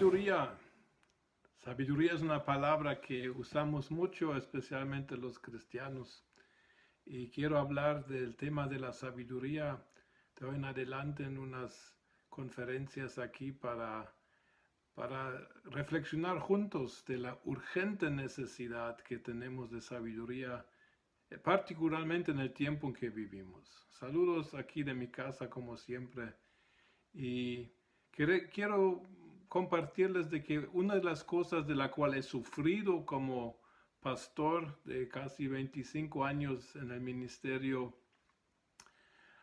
Sabiduría. Sabiduría es una palabra que usamos mucho, especialmente los cristianos. Y quiero hablar del tema de la sabiduría de hoy en adelante en unas conferencias aquí para reflexionar juntos de la urgente necesidad que tenemos de sabiduría, particularmente en el tiempo en que vivimos. Saludos aquí de mi casa como siempre. Y quiero compartirles de que una de las cosas de la cual he sufrido como pastor de casi 25 años en el ministerio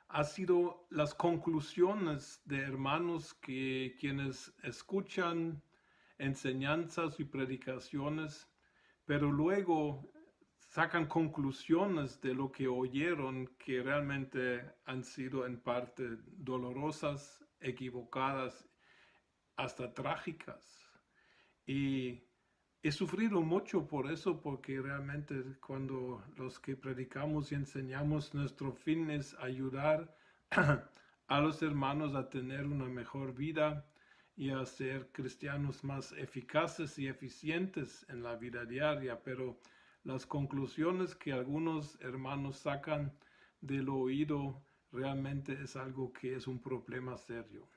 ha sido las conclusiones de hermanos quienes escuchan enseñanzas y predicaciones, pero luego sacan conclusiones de lo que oyeron que realmente han sido en parte dolorosas, equivocadas, hasta trágicas. Y he sufrido mucho por eso, porque realmente cuando los que predicamos y enseñamos, nuestro fin es ayudar a los hermanos a tener una mejor vida y a ser cristianos más eficaces y eficientes en la vida diaria, pero las conclusiones que algunos hermanos sacan del oído realmente es algo que es un problema serio.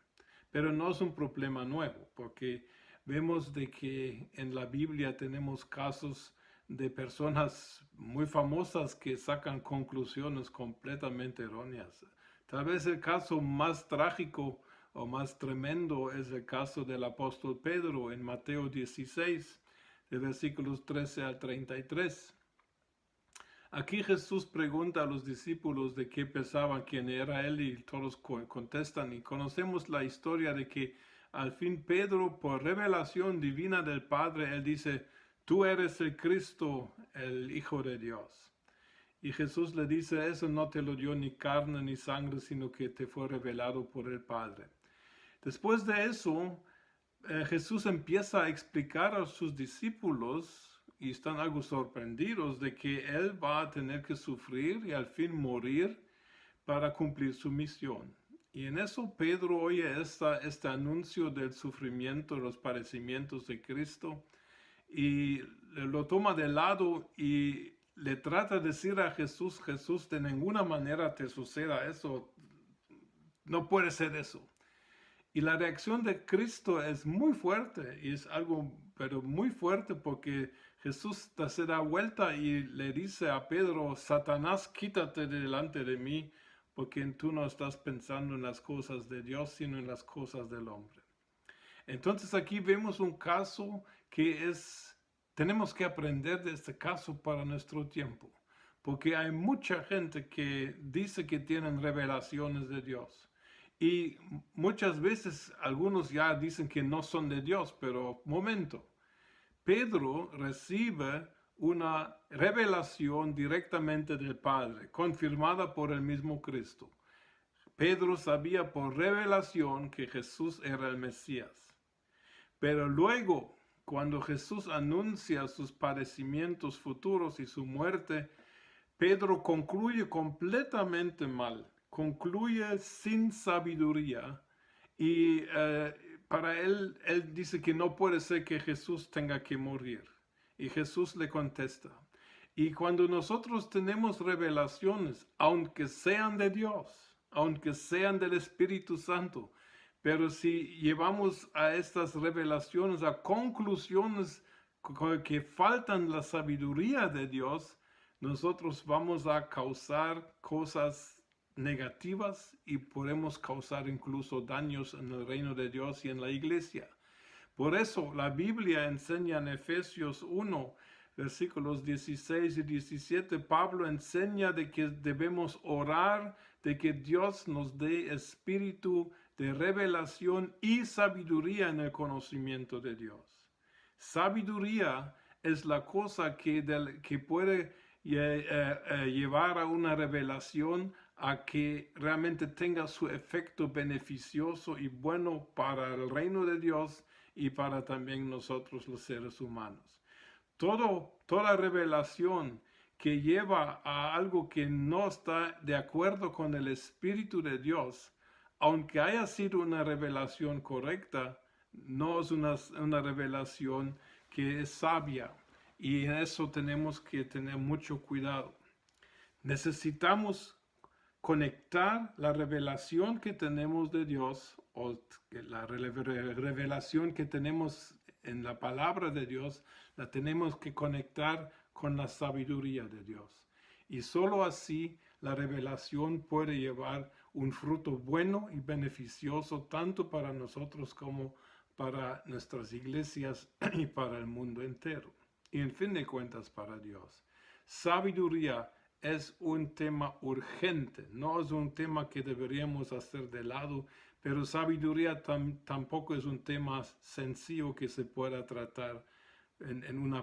Pero no es un problema nuevo, porque vemos de que en la Biblia tenemos casos de personas muy famosas que sacan conclusiones completamente erróneas. Tal vez el caso más trágico o más tremendo es el caso del apóstol Pedro en Mateo 16, de versículos 13 al 33. Aquí Jesús pregunta a los discípulos de qué pensaban quién era él y todos contestan, y conocemos la historia de que al fin Pedro, por revelación divina del Padre, él dice: tú eres el Cristo, el Hijo de Dios. Y Jesús le dice: eso no te lo dio ni carne ni sangre, sino que te fue revelado por el Padre. Después de eso, Jesús empieza a explicar a sus discípulos, y están algo sorprendidos de que él va a tener que sufrir y al fin morir para cumplir su misión. Y en eso Pedro oye este anuncio del sufrimiento, los padecimientos de Cristo, y lo toma de lado y le trata de decir a Jesús: Jesús, de ninguna manera te suceda eso, no puede ser eso. Y la reacción de Cristo es muy fuerte, y es algo, pero muy fuerte, porque Jesús se da vuelta y le dice a Pedro: Satanás, quítate de delante de mí, porque tú no estás pensando en las cosas de Dios, sino en las cosas del hombre. Entonces aquí vemos un caso tenemos que aprender de este caso para nuestro tiempo, porque hay mucha gente que dice que tienen revelaciones de Dios. Y muchas veces algunos ya dicen que no son de Dios, pero momento. Pedro recibe una revelación directamente del Padre, confirmada por el mismo Cristo. Pedro sabía por revelación que Jesús era el Mesías. Pero luego, cuando Jesús anuncia sus padecimientos futuros y su muerte, Pedro concluye completamente mal. Concluye sin sabiduría, y para él dice que no puede ser que Jesús tenga que morir. Y Jesús le contesta: y cuando nosotros tenemos revelaciones, aunque sean de Dios, aunque sean del Espíritu Santo, pero si llevamos a estas revelaciones a conclusiones que faltan la sabiduría de Dios, nosotros vamos a causar cosas negativas y podemos causar incluso daños en el reino de Dios y en la iglesia. Por eso la Biblia enseña en Efesios 1, versículos 16 y 17, Pablo enseña de que debemos orar, de que Dios nos dé espíritu de revelación y sabiduría en el conocimiento de Dios. Sabiduría es la cosa que puede llevar a una revelación a que realmente tenga su efecto beneficioso y bueno para el reino de Dios y para también nosotros los seres humanos. Toda revelación que lleva a algo que no está de acuerdo con el Espíritu de Dios, aunque haya sido una revelación correcta, no es una revelación que es sabia, y en eso tenemos que tener mucho cuidado. Necesitamos conectar la revelación que tenemos de Dios, o la revelación que tenemos en la palabra de Dios, la tenemos que conectar con la sabiduría de Dios. Y solo así la revelación puede llevar un fruto bueno y beneficioso tanto para nosotros como para nuestras iglesias y para el mundo entero. Y en fin de cuentas para Dios. Sabiduría es un tema urgente, no es un tema que deberíamos hacer de lado, pero sabiduría tampoco es un tema sencillo que se pueda tratar en una